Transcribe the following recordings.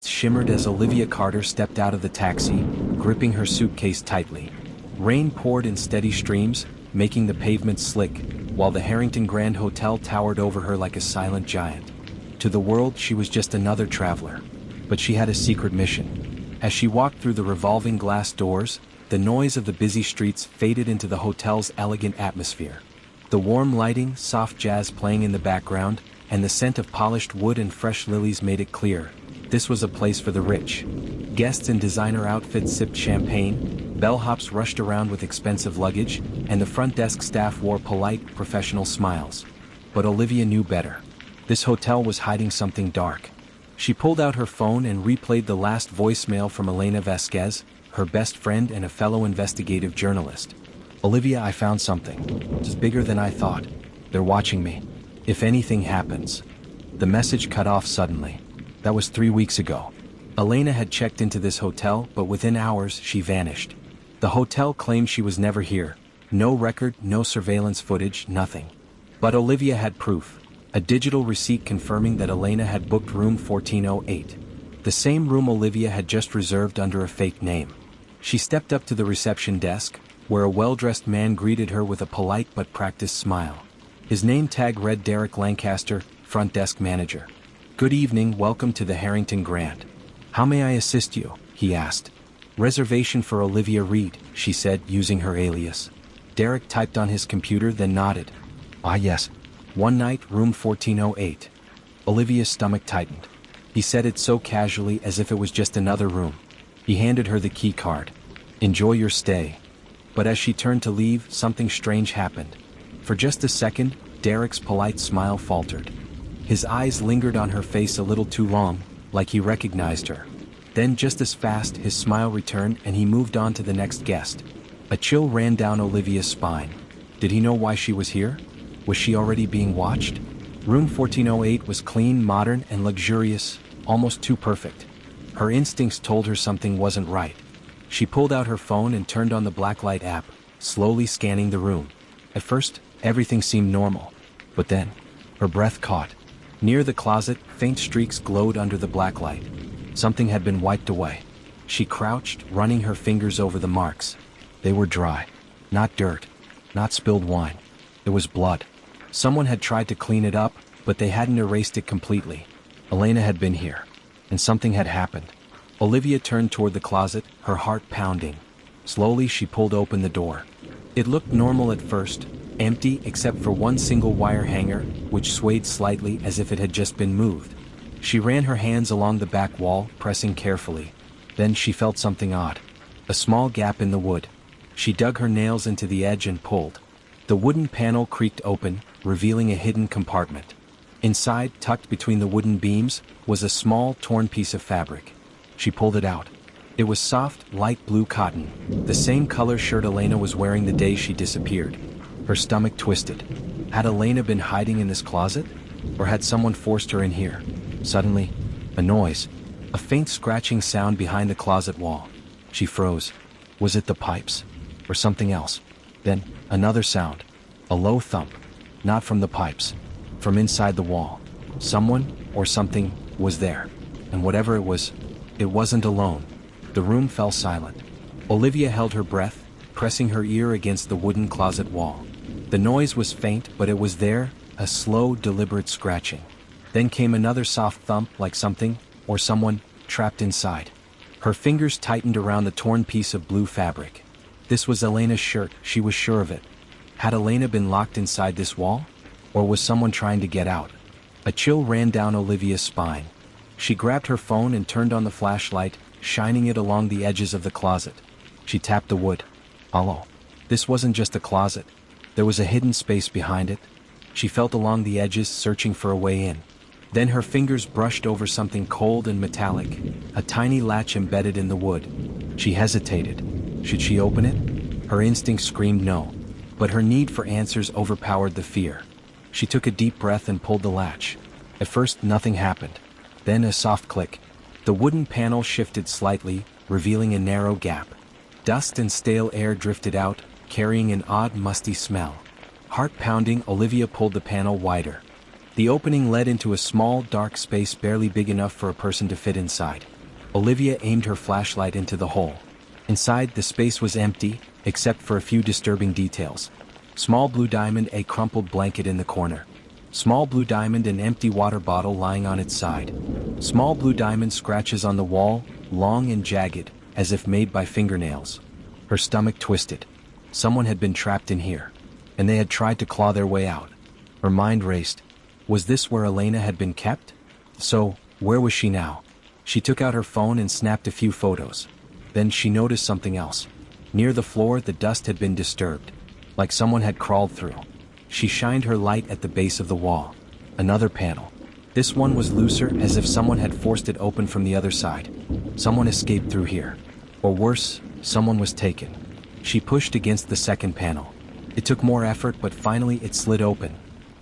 Shimmered as Olivia Carter stepped out of the taxi, gripping her suitcase tightly. Rain poured in steady streams, making the pavement slick, while the Harrington Grand Hotel towered over her like a silent giant. To the world, she was just another traveler. But she had a secret mission. As she walked through the revolving glass doors, the noise of the busy streets faded into the hotel's elegant atmosphere. The warm lighting, soft jazz playing in the background, and the scent of polished wood and fresh lilies made it clear. This was a place for the rich. Guests in designer outfits sipped champagne, bellhops rushed around with expensive luggage, and the front desk staff wore polite, professional smiles. But Olivia knew better. This hotel was hiding something dark. She pulled out her phone and replayed the last voicemail from Elena Vasquez, her best friend and a fellow investigative journalist. "Olivia, I found something. It's bigger than I thought. They're watching me. If anything happens." The message cut off suddenly. That was 3 weeks ago. Elena had checked into this hotel, but within hours she vanished. The hotel claimed she was never here. No record, no surveillance footage, nothing. But Olivia had proof. A digital receipt confirming that Elena had booked room 1408. The same room Olivia had just reserved under a fake name. She stepped up to the reception desk, where a well-dressed man greeted her with a polite but practiced smile. His name tag read Derek Lancaster, front desk manager. "Good evening, welcome to the Harrington Grand. How may I assist you?" he asked. "Reservation for Olivia Reed," she said, using her alias. Derek typed on his computer, then nodded. "Ah yes. One night, room 1408. Olivia's stomach tightened. He said it so casually as if it was just another room. He handed her the key card. "Enjoy your stay." But as she turned to leave, something strange happened. For just a second, Derek's polite smile faltered. His eyes lingered on her face a little too long, like he recognized her. Then just as fast, his smile returned and he moved on to the next guest. A chill ran down Olivia's spine. Did he know why she was here? Was she already being watched? Room 1408 was clean, modern, and luxurious, almost too perfect. Her instincts told her something wasn't right. She pulled out her phone and turned on the blacklight app, slowly scanning the room. At first, everything seemed normal. But then, her breath caught. Near the closet, faint streaks glowed under the blacklight. Something had been wiped away. She crouched, running her fingers over the marks. They were dry. Not dirt. Not spilled wine. It was blood. Someone had tried to clean it up, but they hadn't erased it completely. Elena had been here. And something had happened. Olivia turned toward the closet, her heart pounding. Slowly, she pulled open the door. It looked normal at first, empty except for one single wire hanger, which swayed slightly as if it had just been moved. She ran her hands along the back wall, pressing carefully. Then she felt something odd. A small gap in the wood. She dug her nails into the edge and pulled. The wooden panel creaked open, revealing a hidden compartment. Inside, tucked between the wooden beams, was a small, torn piece of fabric. She pulled it out. It was soft, light blue cotton, the same color shirt Elena was wearing the day she disappeared. Her stomach twisted. Had Elena been hiding in this closet? Or had someone forced her in here? Suddenly, a noise. A faint scratching sound behind the closet wall. She froze. Was it the pipes? Or something else? Then, another sound. A low thump. Not from the pipes. From inside the wall. Someone, or something, was there. And whatever it wasn't alone. The room fell silent. Olivia held her breath, pressing her ear against the wooden closet wall. The noise was faint, but it was there, a slow, deliberate scratching. Then came another soft thump, like something, or someone, trapped inside. Her fingers tightened around the torn piece of blue fabric. This was Elena's shirt, she was sure of it. Had Elena been locked inside this wall? Or was someone trying to get out? A chill ran down Olivia's spine. She grabbed her phone and turned on the flashlight, shining it along the edges of the closet. She tapped the wood. Hello. This wasn't just a closet. There was a hidden space behind it. She felt along the edges, searching for a way in. Then her fingers brushed over something cold and metallic, a tiny latch embedded in the wood. She hesitated. Should she open it? Her instinct screamed no, but her need for answers overpowered the fear. She took a deep breath and pulled the latch. At first, nothing happened. Then a soft click. The wooden panel shifted slightly, revealing a narrow gap. Dust and stale air drifted out, carrying an odd, musty smell. Heart pounding, Olivia pulled the panel wider. The opening led into a small, dark space barely big enough for a person to fit inside. Olivia aimed her flashlight into the hole. Inside, the space was empty, except for a few disturbing details. Small blue diamond, a crumpled blanket in the corner. Small blue diamond, an empty water bottle lying on its side. Small blue diamond, scratches on the wall, long and jagged, as if made by fingernails. Her stomach twisted. Someone had been trapped in here, and they had tried to claw their way out. Her mind raced. Was this where Elena had been kept? So, where was she now? She took out her phone and snapped a few photos. Then she noticed something else. Near the floor, the dust had been disturbed, like someone had crawled through. She shined her light at the base of the wall. Another panel. This one was looser, as if someone had forced it open from the other side. Someone escaped through here. Or worse, someone was taken. She pushed against the second panel. It took more effort, but finally it slid open.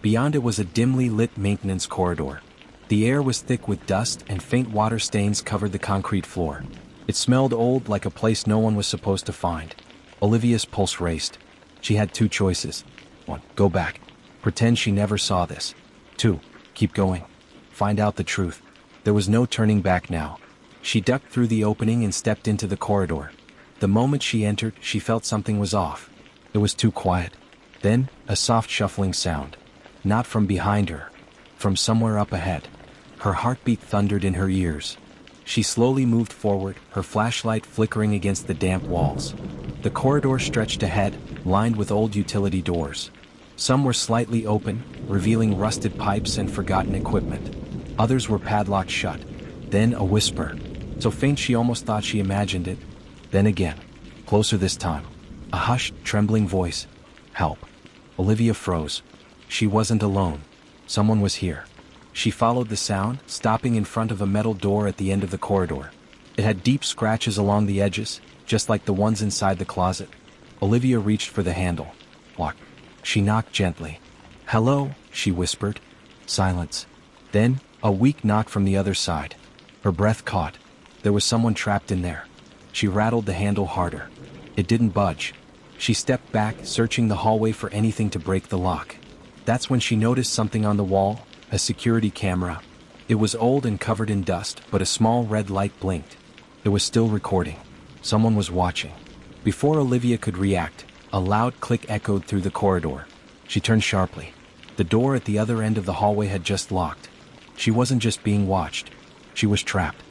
Beyond it was a dimly lit maintenance corridor. The air was thick with dust, and faint water stains covered the concrete floor. It smelled old, like a place no one was supposed to find. Olivia's pulse raced. She had two choices. 1. Go back. Pretend she never saw this. 2. Keep going. Find out the truth. There was no turning back now. She ducked through the opening and stepped into the corridor. The moment she entered, she felt something was off. It was too quiet. Then, a soft shuffling sound. Not from behind her. From somewhere up ahead. Her heartbeat thundered in her ears. She slowly moved forward, her flashlight flickering against the damp walls. The corridor stretched ahead, lined with old utility doors. Some were slightly open, revealing rusted pipes and forgotten equipment. Others were padlocked shut. Then a whisper. So faint she almost thought she imagined it. Then again. Closer this time. A hushed, trembling voice. Help. Olivia froze. She wasn't alone. Someone was here. She followed the sound, stopping in front of a metal door at the end of the corridor. It had deep scratches along the edges, just like the ones inside the closet. Olivia reached for the handle. Lock. She knocked gently. Hello, she whispered. Silence. Then, a weak knock from the other side. Her breath caught. There was someone trapped in there. She rattled the handle harder. It didn't budge. She stepped back, searching the hallway for anything to break the lock. That's when she noticed something on the wall, a security camera. It was old and covered in dust, but a small red light blinked. It was still recording. Someone was watching. Before Olivia could react, a loud click echoed through the corridor. She turned sharply. The door at the other end of the hallway had just locked. She wasn't just being watched. She was trapped.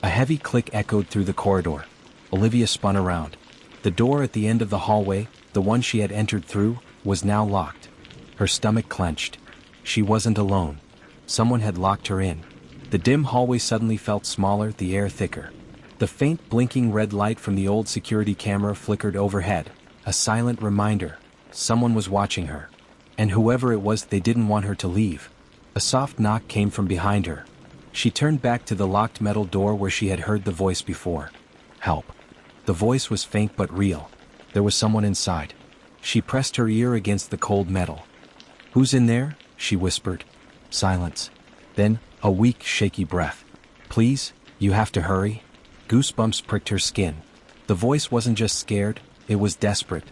A heavy click echoed through the corridor. Olivia spun around. The door at the end of the hallway, the one she had entered through, was now locked. Her stomach clenched. She wasn't alone. Someone had locked her in. The dim hallway suddenly felt smaller, the air thicker. The faint blinking red light from the old security camera flickered overhead, a silent reminder. Someone was watching her. And whoever it was, they didn't want her to leave. A soft knock came from behind her. She turned back to the locked metal door where she had heard the voice before. Help. The voice was faint but real. There was someone inside. She pressed her ear against the cold metal. Who's in there? She whispered. Silence. Then, a weak, shaky breath. Please, you have to hurry. Goosebumps pricked her skin. The voice wasn't just scared, it was desperate.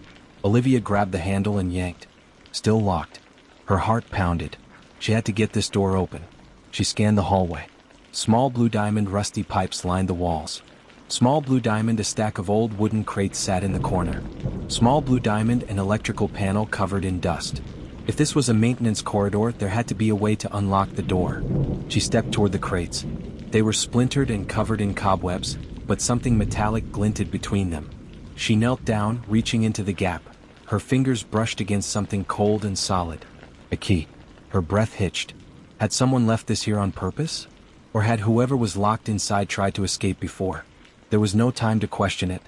Olivia grabbed the handle and yanked. Still locked. Her heart pounded. She had to get this door open. She scanned the hallway. Small blue diamond rusty pipes lined the walls. Small blue diamond, a stack of old wooden crates sat in the corner. Small blue diamond, an electrical panel covered in dust. If this was a maintenance corridor, there had to be a way to unlock the door. She stepped toward the crates. They were splintered and covered in cobwebs, but something metallic glinted between them. She knelt down, reaching into the gap. Her fingers brushed against something cold and solid. A key. Her breath hitched. Had someone left this here on purpose? Or had whoever was locked inside tried to escape before? There was no time to question it.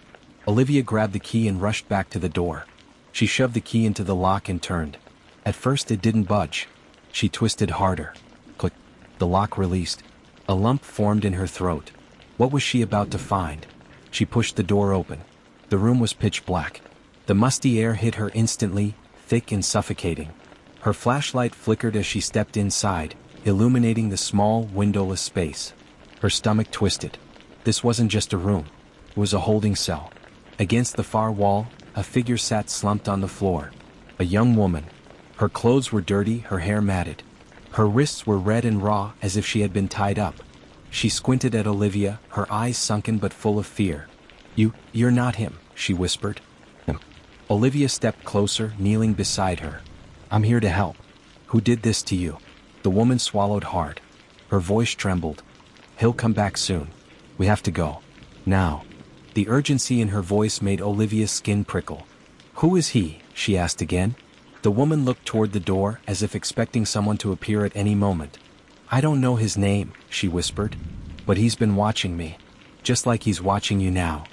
Olivia grabbed the key and rushed back to the door. She shoved the key into the lock and turned. At first it didn't budge. She twisted harder. Click. The lock released. A lump formed in her throat. What was she about to find? She pushed the door open. The room was pitch black. The musty air hit her instantly, thick and suffocating. Her flashlight flickered as she stepped inside, illuminating the small, windowless space. Her stomach twisted. This wasn't just a room. It was a holding cell. Against the far wall, a figure sat slumped on the floor. A young woman. Her clothes were dirty, her hair matted. Her wrists were red and raw as if she had been tied up. She squinted at Olivia, her eyes sunken but full of fear. You're not him," she whispered. Olivia stepped closer, kneeling beside her. "I'm here to help." "Who did this to you?" The woman swallowed hard. Her voice trembled. "He'll come back soon. We have to go. Now." The urgency in her voice made Olivia's skin prickle. "Who is he?" she asked again. The woman looked toward the door as if expecting someone to appear at any moment. "I don't know his name," she whispered. "But he's been watching me. Just like he's watching you now."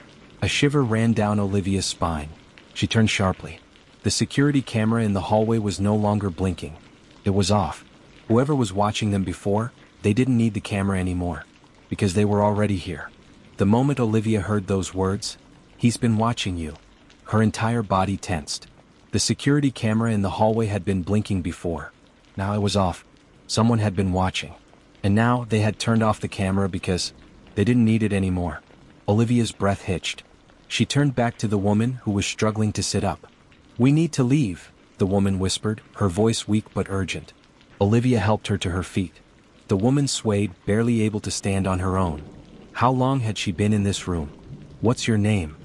A shiver ran down Olivia's spine. She turned sharply. The security camera in the hallway was no longer blinking. It was off. Whoever was watching them before, they didn't need the camera anymore. Because they were already here. The moment Olivia heard those words, "He's been watching you," her entire body tensed. The security camera in the hallway had been blinking before. Now it was off. Someone had been watching. And now they had turned off the camera because they didn't need it anymore. Olivia's breath hitched. She turned back to the woman who was struggling to sit up. "We need to leave," the woman whispered, her voice weak but urgent. Olivia helped her to her feet. The woman swayed, barely able to stand on her own. How long had she been in this room? "What's your name?"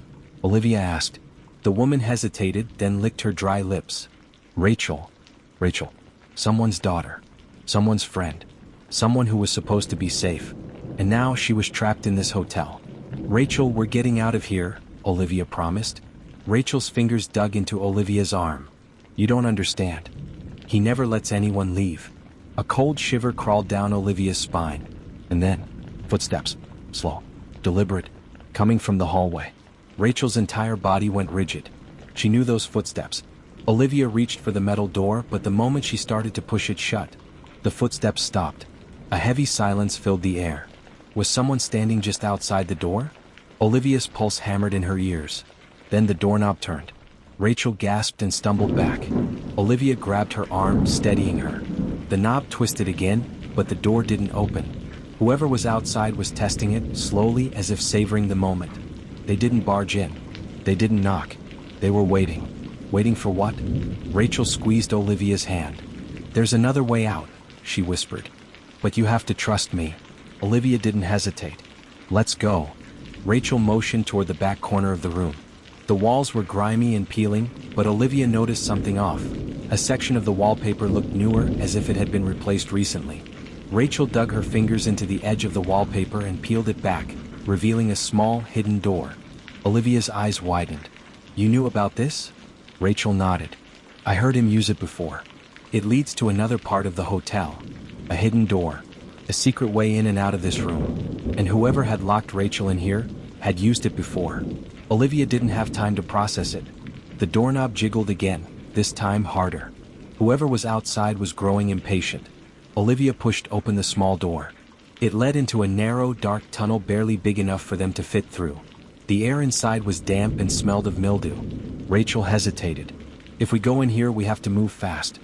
Olivia asked. The woman hesitated, then licked her dry lips. "Rachel." "Rachel. Someone's daughter. Someone's friend. Someone who was supposed to be safe. And now she was trapped in this hotel." "Rachel, we're getting out of here," Olivia promised. Rachel's fingers dug into Olivia's arm. "You don't understand. He never lets anyone leave." A cold shiver crawled down Olivia's spine. And then, footsteps. Slow. Deliberate. Coming from the hallway. Rachel's entire body went rigid. She knew those footsteps. Olivia reached for the metal door, but the moment she started to push it shut, the footsteps stopped. A heavy silence filled the air. Was someone standing just outside the door? Olivia's pulse hammered in her ears. Then the doorknob turned. Rachel gasped and stumbled back. Olivia grabbed her arm, steadying her. The knob twisted again, but the door didn't open. Whoever was outside was testing it, slowly, as if savoring the moment. They didn't barge in. They didn't knock. They were waiting. Waiting for what? Rachel squeezed Olivia's hand. "There's another way out," she whispered. "But you have to trust me." Olivia didn't hesitate. "Let's go." Rachel motioned toward the back corner of the room. The walls were grimy and peeling, but Olivia noticed something off. A section of the wallpaper looked newer, as if it had been replaced recently. Rachel dug her fingers into the edge of the wallpaper and peeled it back, revealing a small, hidden door. Olivia's eyes widened. "You knew about this?" Rachel nodded. "I heard him use it before. It leads to another part of the hotel. A hidden door. A secret way in and out of this room. And whoever had locked Rachel in here had used it before." Olivia didn't have time to process it. The doorknob jiggled again, this time harder. Whoever was outside was growing impatient. Olivia pushed open the small door. It led into a narrow, dark tunnel barely big enough for them to fit through. The air inside was damp and smelled of mildew. Rachel hesitated. "If we go in here, we have to move fast.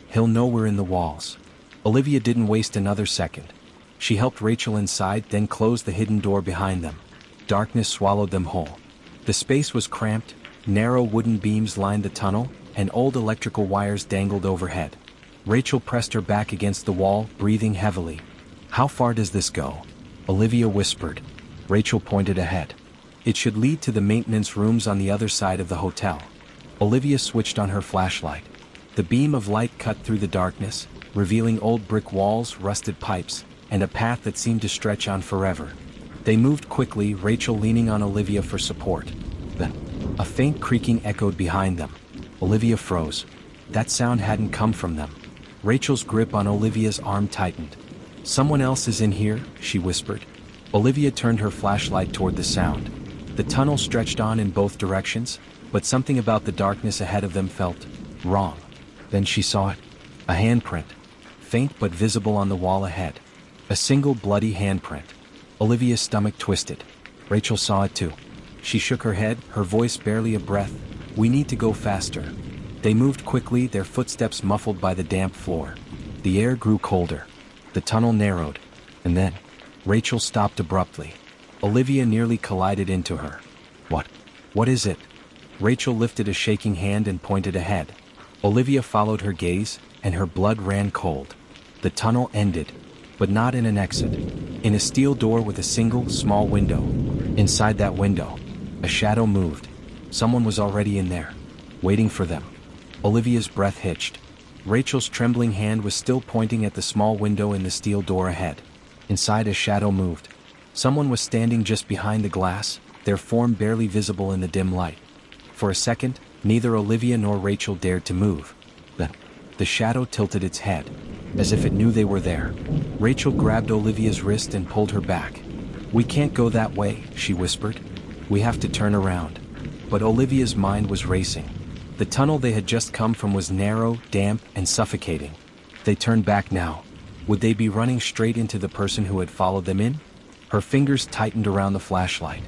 He'll know we're in the walls." Olivia didn't waste another second. She helped Rachel inside, then closed the hidden door behind them. Darkness swallowed them whole. The space was cramped, narrow wooden beams lined the tunnel, and old electrical wires dangled overhead. Rachel pressed her back against the wall, breathing heavily. "How far does this go?" Olivia whispered. Rachel pointed ahead. "It should lead to the maintenance rooms on the other side of the hotel." Olivia switched on her flashlight. The beam of light cut through the darkness, revealing old brick walls, rusted pipes, and a path that seemed to stretch on forever. They moved quickly, Rachel leaning on Olivia for support. Then, a faint creaking echoed behind them. Olivia froze. That sound hadn't come from them. Rachel's grip on Olivia's arm tightened. "Someone else is in here," she whispered. Olivia turned her flashlight toward the sound. The tunnel stretched on in both directions, but something about the darkness ahead of them felt wrong. Then she saw it. A handprint. Faint but visible on the wall ahead. A single bloody handprint. Olivia's stomach twisted. Rachel saw it too. She shook her head, her voice barely a breath. "We need to go faster." They moved quickly, their footsteps muffled by the damp floor. The air grew colder. The tunnel narrowed. And then, Rachel stopped abruptly. Olivia nearly collided into her. What is it?" Rachel lifted a shaking hand and pointed ahead. Olivia followed her gaze, and her blood ran cold. The tunnel ended, but not in an exit. In a steel door with a single, small window. Inside that window, a shadow moved. Someone was already in there, waiting for them. Olivia's breath hitched. Rachel's trembling hand was still pointing at the small window in the steel door ahead. Inside, a shadow moved. Someone was standing just behind the glass, their form barely visible in the dim light. For a second, neither Olivia nor Rachel dared to move. Then, the shadow tilted its head, as if it knew they were there. Rachel grabbed Olivia's wrist and pulled her back. "We can't go that way," she whispered. "We have to turn around." But Olivia's mind was racing. The tunnel they had just come from was narrow, damp, and suffocating. They turned back now. Would they be running straight into the person who had followed them in? Her fingers tightened around the flashlight.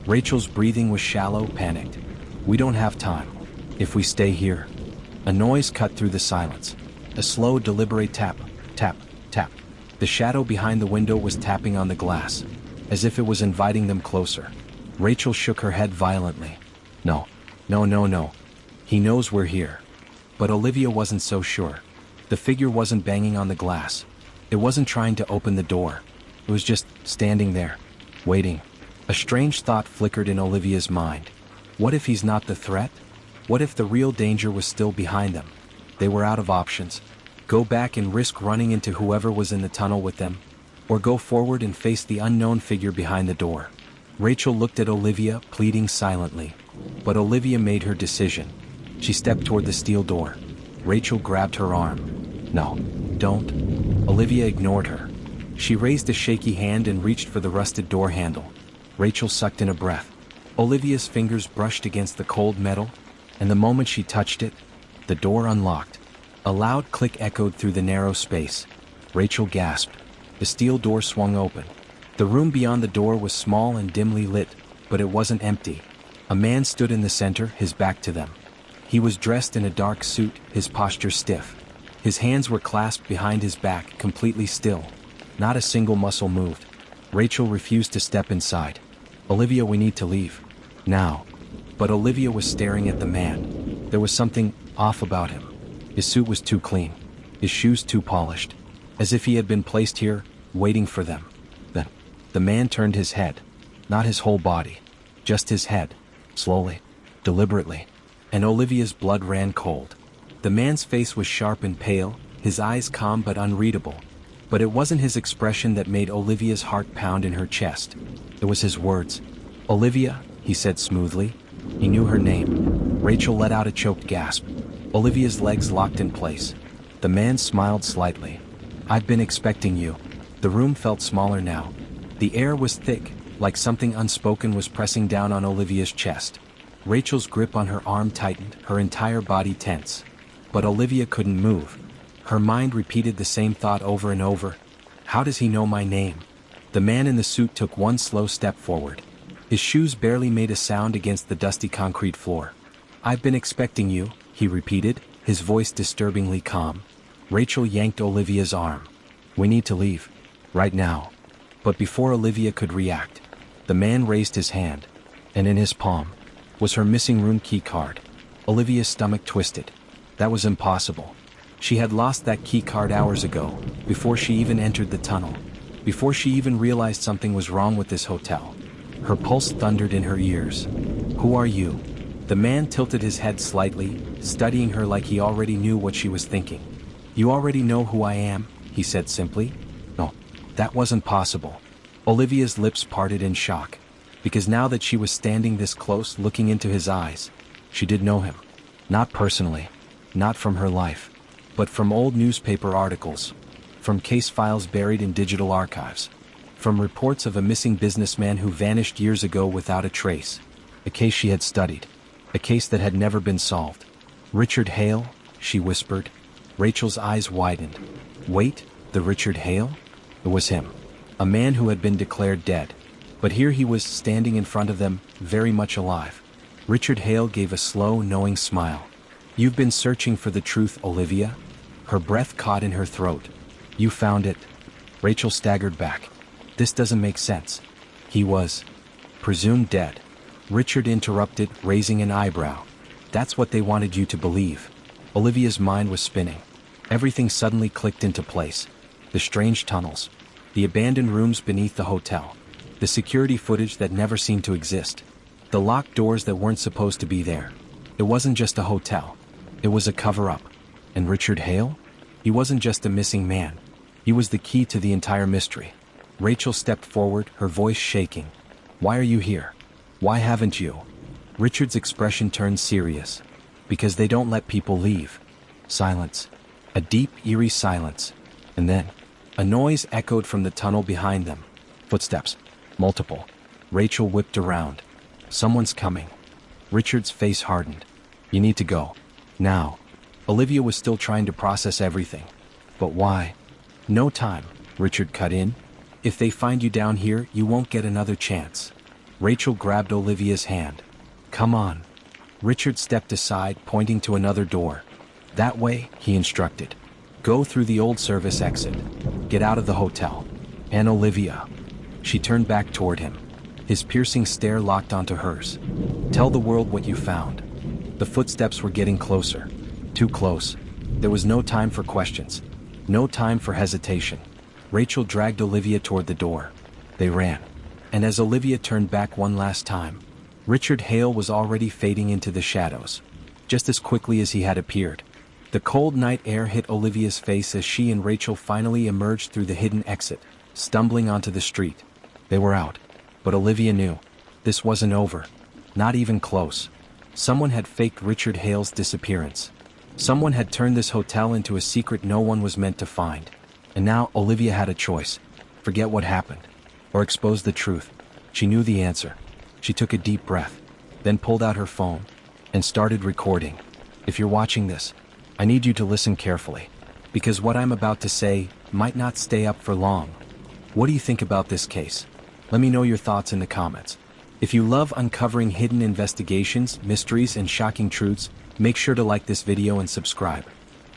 Rachel's breathing was shallow, panicked. "We don't have time. If we stay here." A noise cut through the silence. A slow, deliberate tap, tap, tap. The shadow behind the window was tapping on the glass, as if it was inviting them closer. Rachel shook her head violently. "No, no, no, no. He knows we're here." But Olivia wasn't so sure. The figure wasn't banging on the glass. It wasn't trying to open the door. It was just standing there, waiting. A strange thought flickered in Olivia's mind. What if he's not the threat? What if the real danger was still behind them? They were out of options. Go back and risk running into whoever was in the tunnel with them, or go forward and face the unknown figure behind the door. Rachel looked at Olivia, pleading silently. But Olivia made her decision. She stepped toward the steel door. Rachel grabbed her arm. "No, don't." Olivia ignored her. She raised a shaky hand and reached for the rusted door handle. Rachel sucked in a breath. Olivia's fingers brushed against the cold metal, and the moment she touched it, the door unlocked. A loud click echoed through the narrow space. Rachel gasped. The steel door swung open. The room beyond the door was small and dimly lit, but it wasn't empty. A man stood in the center, his back to them. He was dressed in a dark suit, his posture stiff. His hands were clasped behind his back, completely still. Not a single muscle moved. Rachel refused to step inside. "Olivia, we need to leave. Now." But Olivia was staring at the man. There was something off about him. His suit was too clean. His shoes too polished. As if he had been placed here, waiting for them. Then, the man turned his head. Not his whole body. Just his head. Slowly. Deliberately. And Olivia's blood ran cold. The man's face was sharp and pale, his eyes calm but unreadable. But it wasn't his expression that made Olivia's heart pound in her chest. It was his words. "Olivia," he said smoothly. He knew her name. Rachel let out a choked gasp. Olivia's legs locked in place. The man smiled slightly. "I've been expecting you." The room felt smaller now. The air was thick, like something unspoken was pressing down on Olivia's chest. Rachel's grip on her arm tightened, her entire body tense. But Olivia couldn't move. Her mind repeated the same thought over and over. How does he know my name? The man in the suit took one slow step forward. His shoes barely made a sound against the dusty concrete floor. "I've been expecting you," he repeated, his voice disturbingly calm. Rachel yanked Olivia's arm. "We need to leave. Right now." But before Olivia could react, the man raised his hand, and in his palm was her missing room key card. Olivia's stomach twisted. That was impossible. She had lost that key card hours ago, before she even entered the tunnel, before she even realized something was wrong with this hotel. Her pulse thundered in her ears. "Who are you?" The man tilted his head slightly, studying her like he already knew what she was thinking. "You already know who I am," he said simply. No, that wasn't possible. Olivia's lips parted in shock, because now that she was standing this close, looking into his eyes, she did know him. Not personally, not from her life, but from old newspaper articles, from case files buried in digital archives, from reports of a missing businessman who vanished years ago without a trace, a case she had studied, a case that had never been solved. "Richard Hale," she whispered. Rachel's eyes widened. Wait, the Richard Hale? It was him, a man who had been declared dead. But here he was standing in front of them, very much alive. Richard Hale gave a slow, knowing smile. "You've been searching for the truth, Olivia?" Her breath caught in her throat. "You found it." Rachel staggered back. "This doesn't make sense." "He was presumed dead," Richard interrupted, raising an eyebrow. "That's what they wanted you to believe." Olivia's mind was spinning. Everything suddenly clicked into place. The strange tunnels. The abandoned rooms beneath the hotel. The security footage that never seemed to exist. The locked doors that weren't supposed to be there. It wasn't just a hotel. It was a cover-up. And Richard Hale? He wasn't just a missing man. He was the key to the entire mystery. Rachel stepped forward, her voice shaking. "Why are you here? Why haven't you?" Richard's expression turned serious. "Because they don't let people leave." Silence. A deep, eerie silence. And then, a noise echoed from the tunnel behind them. Footsteps. Multiple. Rachel whipped around. "Someone's coming." Richard's face hardened. "You need to go. Now." Olivia was still trying to process everything. "But why?" "No time," Richard cut in. "If they find you down here, you won't get another chance." Rachel grabbed Olivia's hand. "Come on." Richard stepped aside, pointing to another door. "That way," he instructed. "Go through the old service exit. Get out of the hotel." "And Olivia." She turned back toward him. His piercing stare locked onto hers. "Tell the world what you found." The footsteps were getting closer. Too close. There was no time for questions. No time for hesitation. Rachel dragged Olivia toward the door. They ran. And as Olivia turned back one last time, Richard Hale was already fading into the shadows, just as quickly as he had appeared. The cold night air hit Olivia's face as she and Rachel finally emerged through the hidden exit, stumbling onto the street. They were out. But Olivia knew. This wasn't over. Not even close. Someone had faked Richard Hale's disappearance. Someone had turned this hotel into a secret no one was meant to find. And now Olivia had a choice. Forget what happened. Or expose the truth. She knew the answer. She took a deep breath, then pulled out her phone, and started recording. If you're watching this, I need you to listen carefully. Because what I'm about to say might not stay up for long. What do you think about this case? Let me know your thoughts in the comments. If you love uncovering hidden investigations, mysteries, and shocking truths, make sure to like this video and subscribe.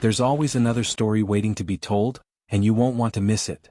There's always another story waiting to be told, and you won't want to miss it.